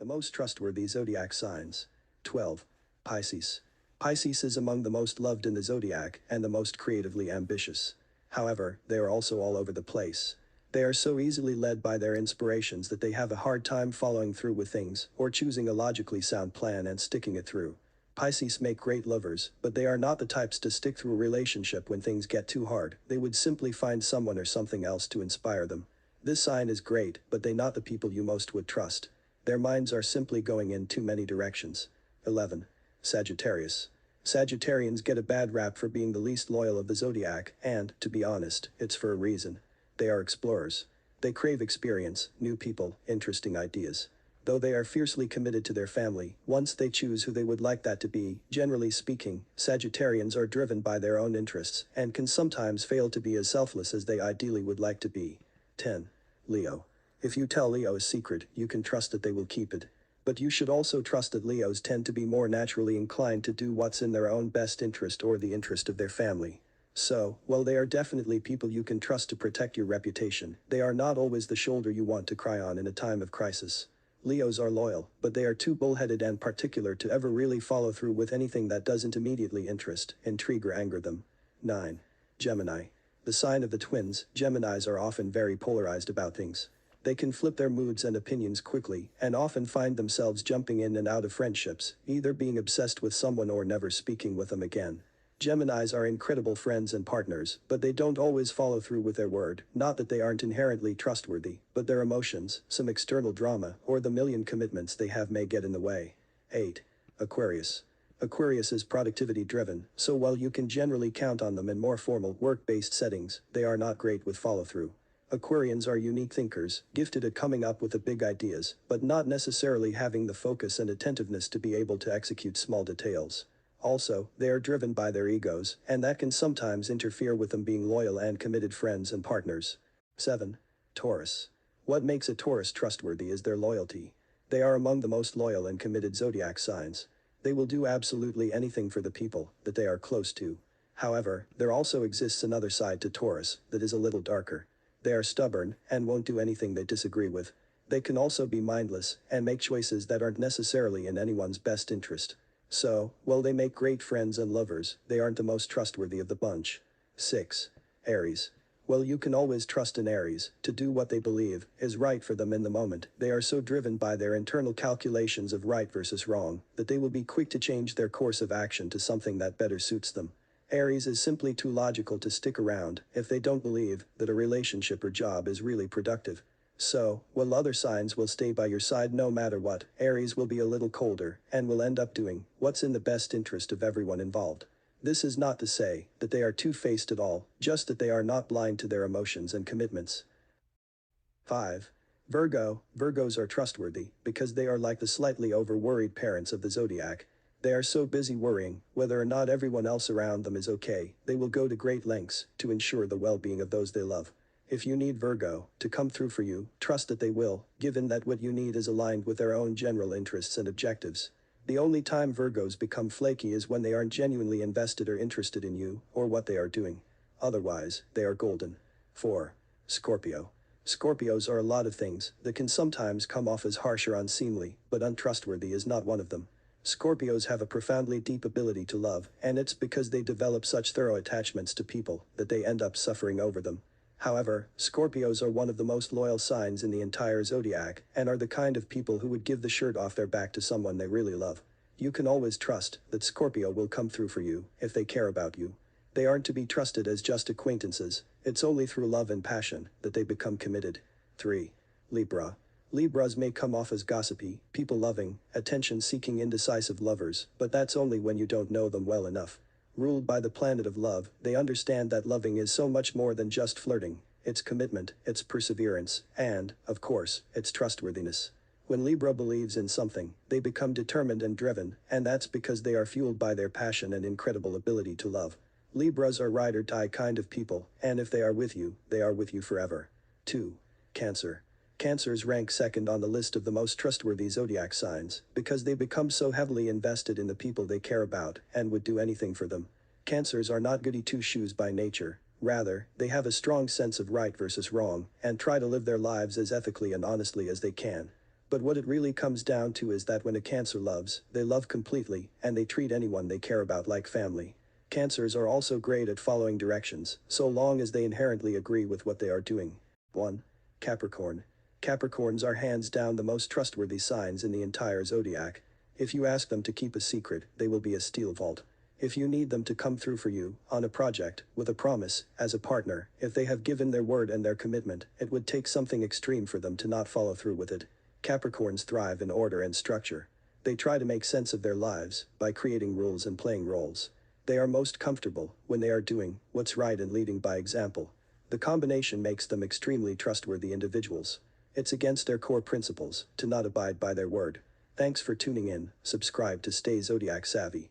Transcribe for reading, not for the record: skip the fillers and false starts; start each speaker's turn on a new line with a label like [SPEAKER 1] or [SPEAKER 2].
[SPEAKER 1] The most trustworthy zodiac signs. 12. Pisces. Pisces is among the most loved in the zodiac and the most creatively ambitious. However, they are also all over the place. They are so easily led by their inspirations that they have a hard time following through with things or choosing a logically sound plan and sticking it through. Pisces make great lovers, but they are not the types to stick through a relationship when things get too hard. They would simply find someone or something else to inspire them. This sign is great, but they not the people you most would trust. Their minds are simply going in too many directions. 11. Sagittarius. Sagittarians get a bad rap for being the least loyal of the zodiac, and, to be honest, it's for a reason. They are explorers. They crave experience, new people, interesting ideas. Though they are fiercely committed to their family, once they choose who they would like that to be, generally speaking, Sagittarians are driven by their own interests, and can sometimes fail to be as selfless as they ideally would like to be. 10. Leo. If you tell Leo a secret, you can trust that they will keep it. But you should also trust that Leos tend to be more naturally inclined to do what's in their own best interest or the interest of their family. So, while they are definitely people you can trust to protect your reputation, they are not always the shoulder you want to cry on in a time of crisis. Leos are loyal, but they are too bullheaded and particular to ever really follow through with anything that doesn't immediately interest, intrigue or anger them. 9. Gemini. The sign of the twins, Geminis are often very polarized about things. They can flip their moods and opinions quickly, and often find themselves jumping in and out of friendships, either being obsessed with someone or never speaking with them again. Geminis are incredible friends and partners, but they don't always follow through with their word. Not that they aren't inherently trustworthy, but their emotions, some external drama, or the million commitments they have may get in the way. 8. Aquarius. Aquarius is productivity driven, so while you can generally count on them in more formal, work-based settings, they are not great with follow-through. Aquarians are unique thinkers, gifted at coming up with the big ideas, but not necessarily having the focus and attentiveness to be able to execute small details. Also, they are driven by their egos, and that can sometimes interfere with them being loyal and committed friends and partners. 7. Taurus. What makes a Taurus trustworthy is their loyalty. They are among the most loyal and committed zodiac signs. They will do absolutely anything for the people that they are close to. However, there also exists another side to Taurus that is a little darker. They are stubborn and won't do anything they disagree with. They can also be mindless and make choices that aren't necessarily in anyone's best interest. So, while they make great friends and lovers, they aren't the most trustworthy of the bunch. 6. Aries. Well, you can always trust an Aries to do what they believe is right for them in the moment. They are so driven by their internal calculations of right versus wrong that they will be quick to change their course of action to something that better suits them. Aries is simply too logical to stick around if they don't believe that a relationship or job is really productive. So, while other signs will stay by your side no matter what, Aries will be a little colder and will end up doing what's in the best interest of everyone involved. This is not to say that they are two-faced at all, just that they are not blind to their emotions and commitments. 5. Virgo. Virgos are trustworthy because they are like the slightly over-worried parents of the zodiac. They are so busy worrying whether or not everyone else around them is okay, they will go to great lengths to ensure the well-being of those they love. If you need Virgo to come through for you, trust that they will, given that what you need is aligned with their own general interests and objectives. The only time Virgos become flaky is when they aren't genuinely invested or interested in you or what they are doing. Otherwise, they are golden. 4. Scorpio. Scorpios are a lot of things that can sometimes come off as harsh or unseemly, but untrustworthy is not one of them. Scorpios have a profoundly deep ability to love, and it's because they develop such thorough attachments to people that they end up suffering over them. However, Scorpios are one of the most loyal signs in the entire zodiac, and are the kind of people who would give the shirt off their back to someone they really love. You can always trust that Scorpio will come through for you if they care about you. They aren't to be trusted as just acquaintances. It's only through love and passion that they become committed. 3. Libra. Libras may come off as gossipy, people-loving, attention-seeking indecisive lovers, but that's only when you don't know them well enough. Ruled by the planet of love, they understand that loving is so much more than just flirting. It's commitment, it's perseverance, and, of course, it's trustworthiness. When Libra believes in something, they become determined and driven, and that's because they are fueled by their passion and incredible ability to love. Libras are ride-or-die kind of people, and if they are with you, they are with you forever. 2. Cancer. Cancers rank second on the list of the most trustworthy zodiac signs, because they become so heavily invested in the people they care about, and would do anything for them. Cancers are not goody two-shoes by nature. Rather, they have a strong sense of right versus wrong, and try to live their lives as ethically and honestly as they can. But what it really comes down to is that when a Cancer loves, they love completely, and they treat anyone they care about like family. Cancers are also great at following directions, so long as they inherently agree with what they are doing. 1. Capricorn. Capricorns are hands down the most trustworthy signs in the entire zodiac. If you ask them to keep a secret, they will be a steel vault. If you need them to come through for you, on a project, with a promise, as a partner, if they have given their word and their commitment, it would take something extreme for them to not follow through with it. Capricorns thrive in order and structure. They try to make sense of their lives, by creating rules and playing roles. They are most comfortable when they are doing what's right and leading by example. The combination makes them extremely trustworthy individuals. It's against their core principles to not abide by their word. Thanks for tuning in. Subscribe to stay Zodiac savvy.